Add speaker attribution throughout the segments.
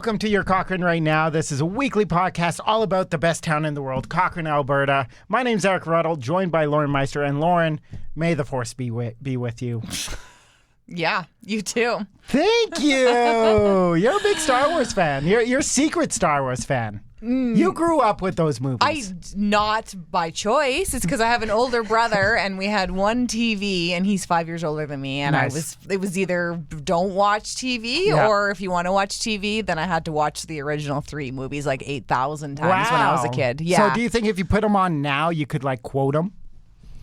Speaker 1: Welcome to Your Cochrane right now. This is a weekly podcast all about the best town in the world, Cochrane, Alberta. My name's Eric Ruddle, joined by Lauren Meister. And Lauren, may the force be with you.
Speaker 2: Yeah, you too.
Speaker 1: Thank you. You're a big Star Wars fan. You're a secret Star Wars fan. You grew up with those movies.
Speaker 2: Not by choice. It's because I have an older brother and we had one TV and he's 5 years older than me. And
Speaker 1: Nice.
Speaker 2: it was either don't watch TV or if you want to watch TV, then I had to watch the original 3 movies like 8,000 times when I was a kid. Yeah.
Speaker 1: So do you think if you put them on now, you could like quote them?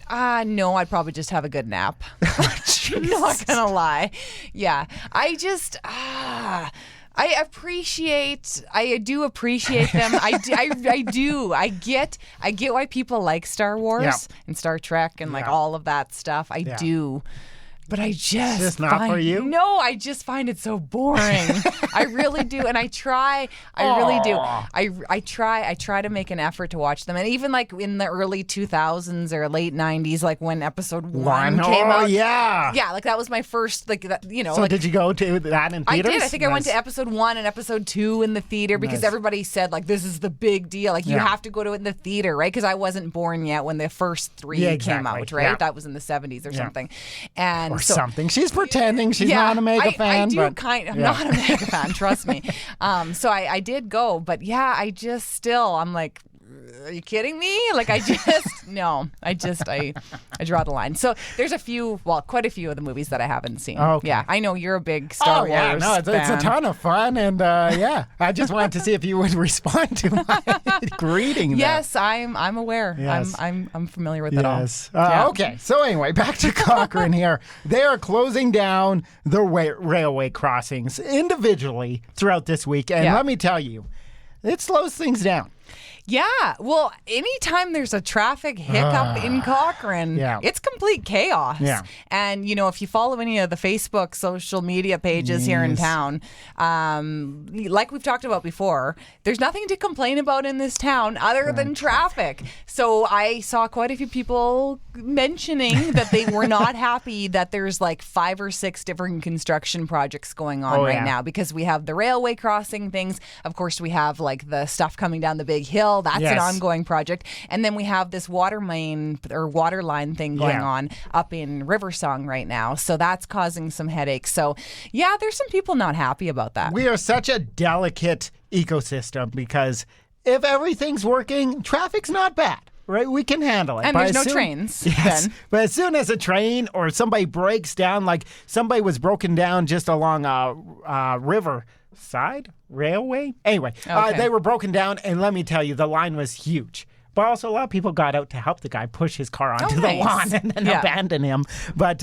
Speaker 2: No, I'd probably just have a good nap. Not gonna lie. Yeah. I do appreciate them. I do. I get why people like Star Wars and Star Trek and like all of that stuff. I do. But I just
Speaker 1: not for you?
Speaker 2: No, I just find it so boring. I really do. And I try. I really do. I try to make an effort to watch them. And even like in the early 2000s or late 90s, like when episode 1 came out.
Speaker 1: Yeah.
Speaker 2: Yeah, like that was my first, like, that, you know.
Speaker 1: So
Speaker 2: like,
Speaker 1: did you go to that in theaters?
Speaker 2: I did. I think I went to episode 1 and episode 2 in the theater because everybody said, like, this is the big deal. Like, you have to go to it in the theater, right? Because I wasn't born yet when the first 3 came out, right?
Speaker 1: Yeah.
Speaker 2: That was in the 70s or something. And
Speaker 1: or something. She's pretending she's not a mega fan.
Speaker 2: I do I'm not a mega fan, trust me. So I did go, but yeah, I'm like, are you kidding me? Like I draw the line. So there's quite a few of the movies that I haven't seen.
Speaker 1: Okay.
Speaker 2: Yeah, I know you're a big Star Wars fan.
Speaker 1: It's a ton of fun, and I just wanted to see if you would respond to my greeting.
Speaker 2: Yes, I'm aware.
Speaker 1: Yes.
Speaker 2: I'm familiar with it all.
Speaker 1: Yes. Okay. So anyway, back to Cochrane here. They are closing down the railway crossings individually throughout this week, and let me tell you, it slows things down.
Speaker 2: Yeah. Well, anytime there's a traffic hiccup in Cochrane, it's complete chaos.
Speaker 1: Yeah.
Speaker 2: And, you know, if you follow any of the Facebook social media pages here in town, like we've talked about before, there's nothing to complain about in this town other than traffic. So I saw quite a few people mentioning that they were not happy that there's like 5 or 6 different construction projects going on now because we have the railway crossing things. Of course, we have like the stuff coming down the big hill. That's an ongoing project. And then we have this water main or water line thing going on up in Riversong right now. So that's causing some headaches. So, yeah, there's some people not happy about that.
Speaker 1: We are such a delicate ecosystem because if everything's working, traffic's not bad. Right, we can handle it.
Speaker 2: And there's no trains.
Speaker 1: Yes,
Speaker 2: then.
Speaker 1: But as soon as a train or somebody breaks down, like somebody was broken down just along a riverside railway. Anyway, they were broken down, and let me tell you, the line was huge. But also, a lot of people got out to help the guy push his car onto the lawn and then abandon him. But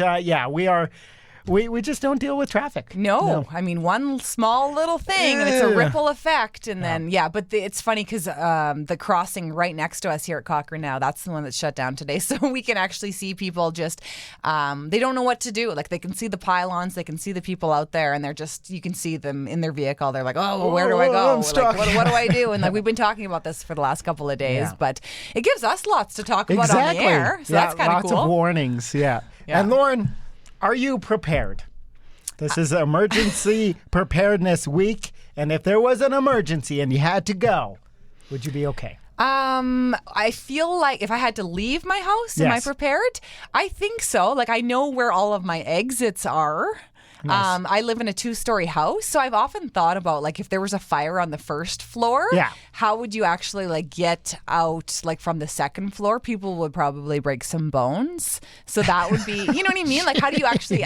Speaker 1: we just don't deal with traffic.
Speaker 2: No. I mean, one small little thing, and it's a ripple effect. And then, but it's funny because the crossing right next to us here at Cochrane now, that's the one that's shut down today. So we can actually see people just, they don't know what to do. Like, they can see the pylons, they can see the people out there, and you can see them in their vehicle. They're like, oh, well, where do I go?
Speaker 1: I'm stuck.
Speaker 2: Like, what do I do? And like, we've been talking about this for the last couple of days, but it gives us lots to talk about on the air. So that's kind of cool.
Speaker 1: Lots of warnings, And Lauren, are you prepared? This is emergency preparedness week, and if there was an emergency and you had to go, would you be okay?
Speaker 2: I feel like if I had to leave my house, am I prepared? I think so. Like, I know where all of my exits are. Nice. I live in a 2-story house, so I've often thought about like if there was a fire on the first floor, how would you actually like get out like from the second floor? People would probably break some bones, so that would be, you know what I mean? Like, how do you actually?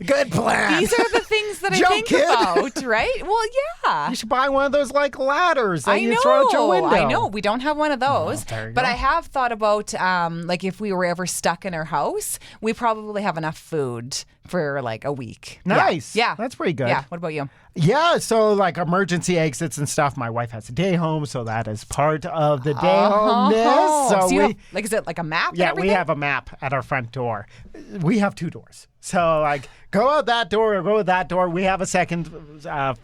Speaker 1: Good plan.
Speaker 2: These are the things that I think about, right? Well, yeah.
Speaker 1: You should buy one of those like ladders that you throw out your window.
Speaker 2: I know. We don't have one of those,
Speaker 1: but
Speaker 2: I have thought about like if we were ever stuck in our house, we probably have enough food for like a week.
Speaker 1: Nice.
Speaker 2: Yeah.
Speaker 1: That's pretty good.
Speaker 2: Yeah. What about you?
Speaker 1: Yeah, so like emergency exits and stuff. My wife has a day home, so that is part of the day homeness.
Speaker 2: So you have, is it like a map?
Speaker 1: Yeah, we have a map at our front door. We have 2 doors. So like go out that door or go out that door. We have a second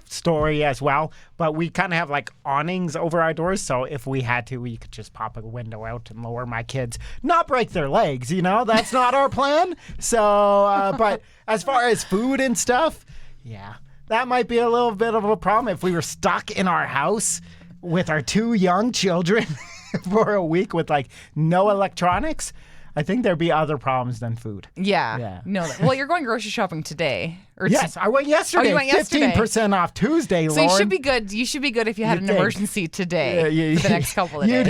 Speaker 1: story as well, but we kind of have like awnings over our doors. So if we had to, we could just pop a window out and lower my kids, not break their legs, you know, that's not our plan. So, but as far as food and stuff, that might be a little bit of a problem if we were stuck in our house with our 2 young children for a week with like no electronics. I think there'd be other problems than food.
Speaker 2: Yeah. No. Well, you're going grocery shopping today.
Speaker 1: Yes, I went yesterday.
Speaker 2: Oh, you went yesterday.
Speaker 1: 15% off Tuesday,
Speaker 2: So
Speaker 1: Lauren.
Speaker 2: you should be good. You should be good if you had an emergency today for the next couple of days.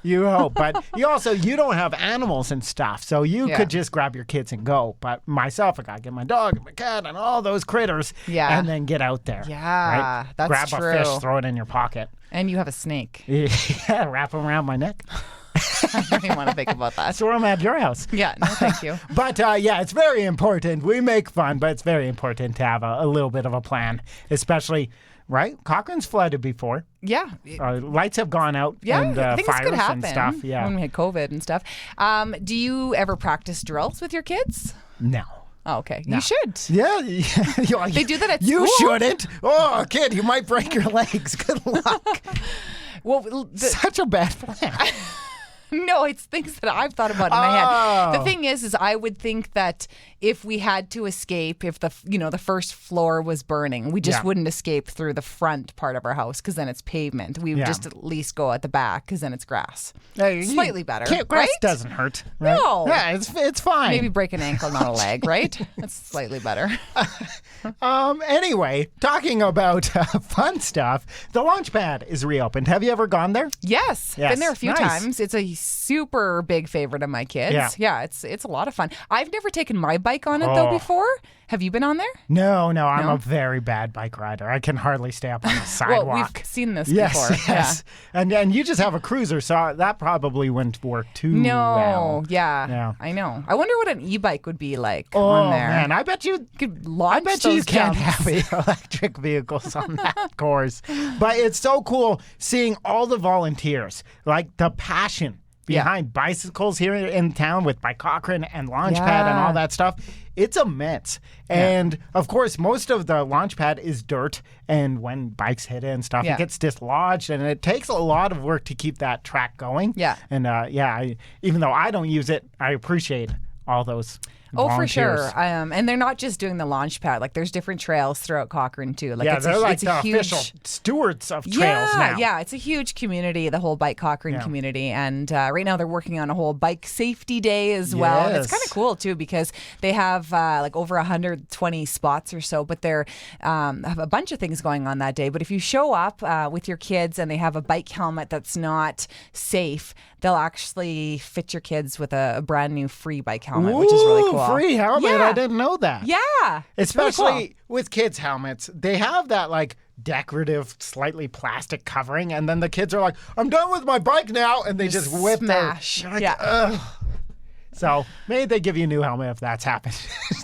Speaker 1: You hope. But you don't have animals and stuff, so you could just grab your kids and go. But myself, I got to get my dog and my cat and all those critters and then get out there.
Speaker 2: Yeah,
Speaker 1: right?
Speaker 2: that's
Speaker 1: grab
Speaker 2: true.
Speaker 1: Grab a fish, throw it in your pocket.
Speaker 2: And you have a snake.
Speaker 1: Yeah, wrap him around my neck.
Speaker 2: I don't even want to think about that.
Speaker 1: So I'm at your house.
Speaker 2: Yeah, no, thank you.
Speaker 1: But it's very important. We make fun, but it's very important to have a little bit of a plan, especially, right? Cochrane's flooded before.
Speaker 2: Yeah.
Speaker 1: Lights have gone out and
Speaker 2: things
Speaker 1: fires
Speaker 2: could happen
Speaker 1: and stuff. Yeah.
Speaker 2: When we had COVID and stuff. Do you ever practice drills with your kids?
Speaker 1: No.
Speaker 2: Oh, okay. No. You should.
Speaker 1: Yeah.
Speaker 2: They do that at
Speaker 1: school? You shouldn't. Oh, kid, you might break your legs. Good luck.
Speaker 2: Well,
Speaker 1: such a bad plan.
Speaker 2: No, it's things that I've thought about in my head. The thing is I would think that if we had to escape, if the first floor was burning, we just wouldn't escape through the front part of our house because then it's pavement. We would just at least go at the back because then it's grass. Slightly better.
Speaker 1: Grass doesn't hurt. Right?
Speaker 2: No.
Speaker 1: Yeah, it's fine.
Speaker 2: Maybe break an ankle, not a leg, right? That's slightly better.
Speaker 1: Anyway, talking about fun stuff, the Launchpad is reopened. Have you ever gone there?
Speaker 2: Yes. Been there a few times. It's a super big favorite of my kids. Yeah, it's a lot of fun. I've never taken my bike on it though before. Have you been on there?
Speaker 1: No, I'm a very bad bike rider. I can hardly stay up on the sidewalk.
Speaker 2: Well, we've seen this before.
Speaker 1: Yes. Yeah. And you just have a cruiser, so that probably wouldn't work too well.
Speaker 2: Yeah, I know. I wonder what an e-bike would be like on there.
Speaker 1: Oh man, I bet you
Speaker 2: could launch
Speaker 1: you can't have electric vehicles on that course. But it's so cool seeing all the volunteers, like the passion behind bicycles here in town with By Cochrane and Launchpad and all that stuff. It's immense. And of course, most of the Launchpad is dirt. And when bikes hit it and stuff, it gets dislodged. And it takes a lot of work to keep that track going. Yeah. And even though I don't use it, I appreciate all those volunteers.
Speaker 2: For sure. And they're not just doing the Launchpad. Like there's different trails throughout Cochrane too. Like
Speaker 1: they're like the official stewards of trails now.
Speaker 2: Yeah, it's a huge community, the whole Bike Cochrane community. And right now they're working on a whole bike safety day as well. And it's kind of cool too because they have like over 120 spots or so, but they're have a bunch of things going on that day. But if you show up with your kids and they have a bike helmet that's not safe, they'll actually fit your kids with a brand new free bike helmet, which is really cool.
Speaker 1: Free helmet? I didn't know that.
Speaker 2: Yeah.
Speaker 1: Especially
Speaker 2: really cool.
Speaker 1: with kids' helmets. They have that like decorative, slightly plastic covering, and then the kids are like, I'm done with my bike now, and they just whip
Speaker 2: smash.
Speaker 1: Like, ugh. So maybe they give you a new helmet if that's happened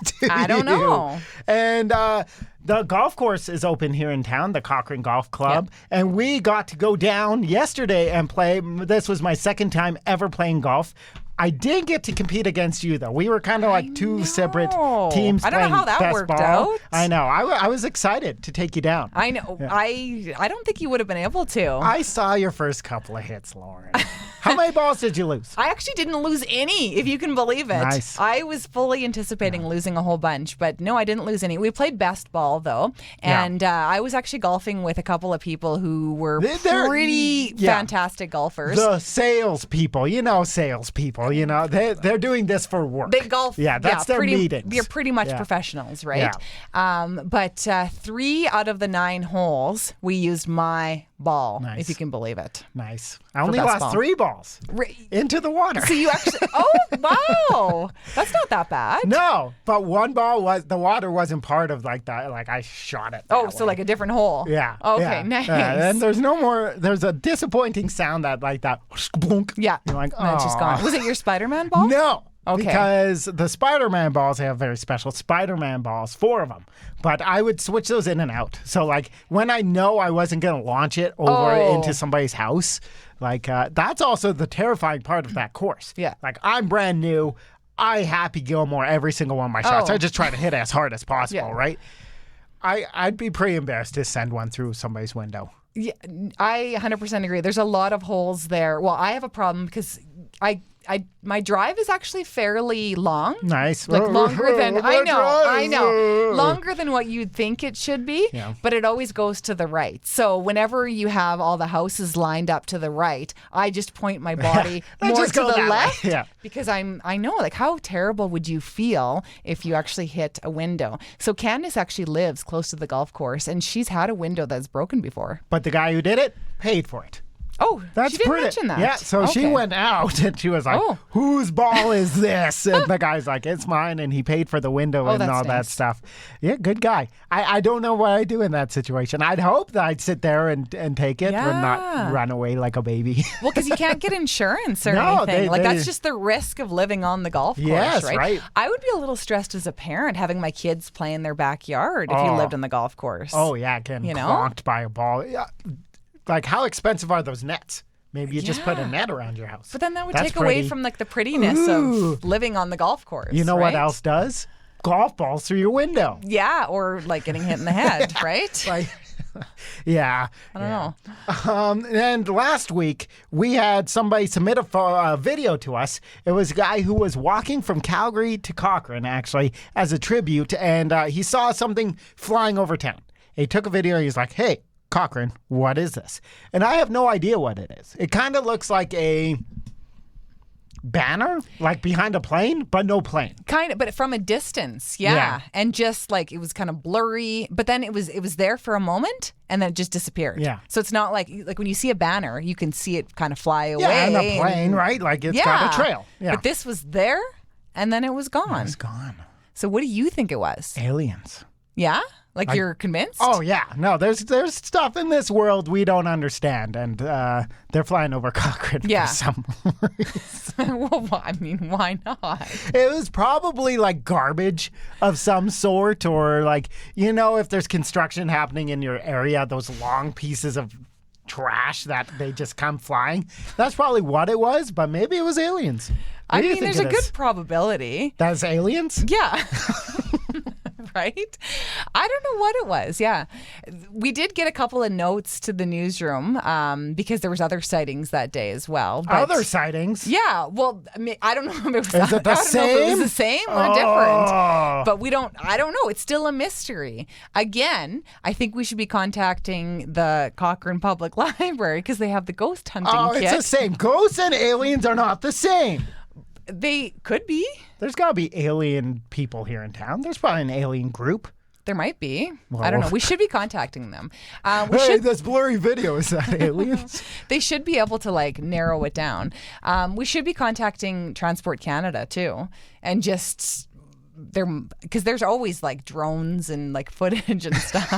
Speaker 1: to
Speaker 2: I don't know.
Speaker 1: And the golf course is open here in town, the Cochrane Golf Club, and we got to go down yesterday and play. This was my second time ever playing golf. I did get to compete against you, though. We were kind of like two separate teams.
Speaker 2: I don't know how that worked out.
Speaker 1: I know. I was excited to take you down.
Speaker 2: I know. Yeah. I don't think you would have been able to.
Speaker 1: I saw your first couple of hits, Lauren. How many balls did you lose?
Speaker 2: I actually didn't lose any, if you can believe it.
Speaker 1: Nice.
Speaker 2: I was fully anticipating losing a whole bunch, but no, I didn't lose any. We played best ball, though, and I was actually golfing with a couple of people who were pretty fantastic golfers.
Speaker 1: The salespeople, salespeople, they're doing this for work.
Speaker 2: They golf.
Speaker 1: Yeah, that's their meetings.
Speaker 2: They're pretty much professionals, right? Yeah. But 3 out of the 9 holes, we used my ball, if you can believe it.
Speaker 1: Nice. I only lost 3 balls into the water.
Speaker 2: So you actually, wow. That's not that bad.
Speaker 1: No, but one ball the water wasn't part of like that. Like I shot it.
Speaker 2: So like a different hole.
Speaker 1: Yeah.
Speaker 2: Okay, nice.
Speaker 1: And there's a disappointing sound that like that.
Speaker 2: Yeah.
Speaker 1: You're like,
Speaker 2: it's just gone. Was it your Spider-Man ball?
Speaker 1: No.
Speaker 2: Okay.
Speaker 1: Because the Spider-Man balls have very special Spider-Man balls, 4 of them. But I would switch those in and out. So, like, when I know I wasn't going to launch it over into somebody's house, like, that's also the terrifying part of that course.
Speaker 2: Yeah.
Speaker 1: Like, I'm brand new. I Happy Gilmore every single one of my shots. I just try to hit it as hard as possible, right? I'd be pretty embarrassed to send one through somebody's window.
Speaker 2: Yeah, I 100% agree. There's a lot of holes there. Well, I have a problem because my drive is actually fairly long.
Speaker 1: Nice.
Speaker 2: Like longer than I know.
Speaker 1: Drive.
Speaker 2: Longer than what you'd think it should be.
Speaker 1: Yeah.
Speaker 2: But it always goes to the right. So whenever you have all the houses lined up to the right, I just point my body more
Speaker 1: just
Speaker 2: to
Speaker 1: go
Speaker 2: the
Speaker 1: that way.
Speaker 2: left.
Speaker 1: Yeah.
Speaker 2: Because I know, like, how terrible would you feel if you actually hit a window? So Candace actually lives close to the golf course, and she's had a window that's broken before.
Speaker 1: But the guy who did it paid for it.
Speaker 2: Oh,
Speaker 1: That's
Speaker 2: she didn't
Speaker 1: pretty.
Speaker 2: mention that.
Speaker 1: Yeah, so she
Speaker 2: Okay.
Speaker 1: went out and she was like,
Speaker 2: Oh.
Speaker 1: whose ball is this? And the guy's like, it's mine. And he paid for the window and
Speaker 2: that's
Speaker 1: all that
Speaker 2: nice.
Speaker 1: stuff. Yeah, good guy. I don't know what I'd do in that situation. I'd hope that I'd sit there and take it and not
Speaker 2: Yeah.
Speaker 1: run away like a baby.
Speaker 2: Well, because you can't get insurance or
Speaker 1: No,
Speaker 2: anything.
Speaker 1: they-
Speaker 2: That's just the risk of living on the golf course,
Speaker 1: Yes,
Speaker 2: right?
Speaker 1: right.
Speaker 2: I would be a little stressed as a parent having my kids play in their backyard if you lived on the golf course.
Speaker 1: Oh, yeah, getting
Speaker 2: You know?
Speaker 1: clonked by a ball. Yeah. Like, how expensive are those nets? Maybe you just put a
Speaker 2: Yeah.
Speaker 1: net around your house.
Speaker 2: But then that would
Speaker 1: That's
Speaker 2: take away
Speaker 1: pretty.
Speaker 2: from like the prettiness
Speaker 1: Ooh.
Speaker 2: of living on the golf course.
Speaker 1: You know
Speaker 2: right?
Speaker 1: what else does? Golf balls through your window.
Speaker 2: Yeah, or like getting hit in the head, right?
Speaker 1: Like, yeah.
Speaker 2: I don't know.
Speaker 1: And last week, we had somebody submit a video to us. It was a guy who was walking from Calgary to Cochrane, actually, as a tribute, and he saw something flying over town. He took a video. He's like, hey, Cochrane, what is this? And I have no idea what it is. It kind of looks like a banner, like behind a plane, but no plane.
Speaker 2: Kind of, but from a distance, yeah.
Speaker 1: Yeah.
Speaker 2: And just like it was kind of blurry, but then it was there for a moment and then it just disappeared.
Speaker 1: Yeah.
Speaker 2: So it's not like when you see a banner, you can see it kind of fly away.
Speaker 1: Yeah, and a plane, right? Like it's got a trail. Yeah.
Speaker 2: But this was there and then it was gone.
Speaker 1: It's gone.
Speaker 2: So what do you think it was?
Speaker 1: Aliens.
Speaker 2: Yeah? Like you're convinced?
Speaker 1: Oh yeah, no. There's stuff in this world we don't understand, and they're flying over Cochrane
Speaker 2: Yeah.
Speaker 1: for some reason.
Speaker 2: Well, I mean, why not?
Speaker 1: It was probably like garbage of some sort, or like if there's construction happening in your area, those long pieces of trash that they just come flying. That's probably what it was, but maybe it was aliens. What
Speaker 2: I
Speaker 1: do you
Speaker 2: mean,
Speaker 1: think
Speaker 2: there's a
Speaker 1: it
Speaker 2: good
Speaker 1: is?
Speaker 2: probability.
Speaker 1: That's aliens.
Speaker 2: Yeah. Right? I don't know what it was. Yeah. We did get a couple of notes to the newsroom because there was other sightings that day as well. But
Speaker 1: Other sightings.
Speaker 2: yeah. Well, I mean, I don't know if it was
Speaker 1: Is it the
Speaker 2: I don't know if it was
Speaker 1: same?
Speaker 2: the same or
Speaker 1: Oh.
Speaker 2: different. But I don't know. It's still a mystery. Again, I think we should be contacting the Cochrane Public Library because they have the ghost hunting
Speaker 1: Oh,
Speaker 2: kit.
Speaker 1: it's the same. Ghosts and aliens are not the same.
Speaker 2: They could be.
Speaker 1: There's got to be alien people here in town. There's probably an alien group.
Speaker 2: There might be. I don't know. We should be contacting them. We
Speaker 1: Hey,
Speaker 2: should.
Speaker 1: this blurry video, is that aliens?
Speaker 2: They should be able to like narrow it down. We should be contacting Transport Canada too, and just because there's always like drones and like footage and stuff,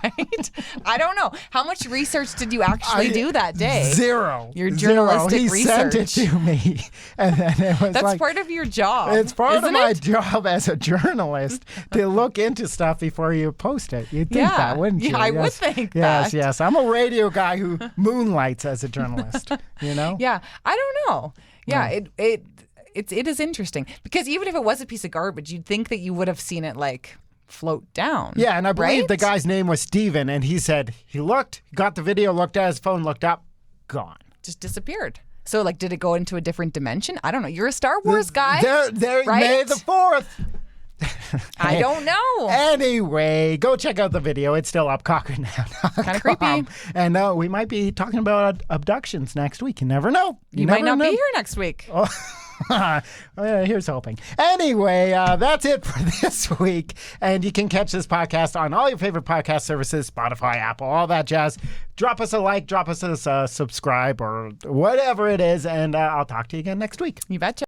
Speaker 2: right? I don't know. How much research did you actually do that day?
Speaker 1: Zero.
Speaker 2: Your
Speaker 1: Zero.
Speaker 2: journalistic
Speaker 1: He
Speaker 2: research.
Speaker 1: sent it to me. And then it was
Speaker 2: That's
Speaker 1: like,
Speaker 2: part of your job.
Speaker 1: it's part of
Speaker 2: isn't
Speaker 1: my
Speaker 2: it?
Speaker 1: job as a journalist to look into stuff before you post it. You'd think
Speaker 2: Yeah.
Speaker 1: that, wouldn't you?
Speaker 2: Yeah, I would
Speaker 1: Yes.
Speaker 2: think
Speaker 1: Yes,
Speaker 2: that.
Speaker 1: yes. I'm a radio guy who moonlights as a journalist,
Speaker 2: Yeah, I don't know. Yeah, it is interesting because even if it was a piece of garbage, you'd think that you would have seen it like float down.
Speaker 1: Yeah, and I believe
Speaker 2: right?
Speaker 1: the guy's name was Steven, and he said he looked, got the video, looked at his phone, looked up, gone.
Speaker 2: Just disappeared. So like, did it go into a different dimension? I don't know. You're a Star Wars guy.
Speaker 1: There,
Speaker 2: right?
Speaker 1: May the 4th.
Speaker 2: I don't know.
Speaker 1: Anyway, go check out the video. It's still up, Cochrane.
Speaker 2: Kind of creepy.
Speaker 1: And we might be talking about abductions next week. You never know.
Speaker 2: You might
Speaker 1: never
Speaker 2: not
Speaker 1: know.
Speaker 2: be here next week.
Speaker 1: Here's hoping. Anyway, that's it for this week. And you can catch this podcast on all your favorite podcast services, Spotify, Apple, all that jazz. Drop us a like, drop us a subscribe, or whatever it is. And I'll talk to you again next week.
Speaker 2: You betcha.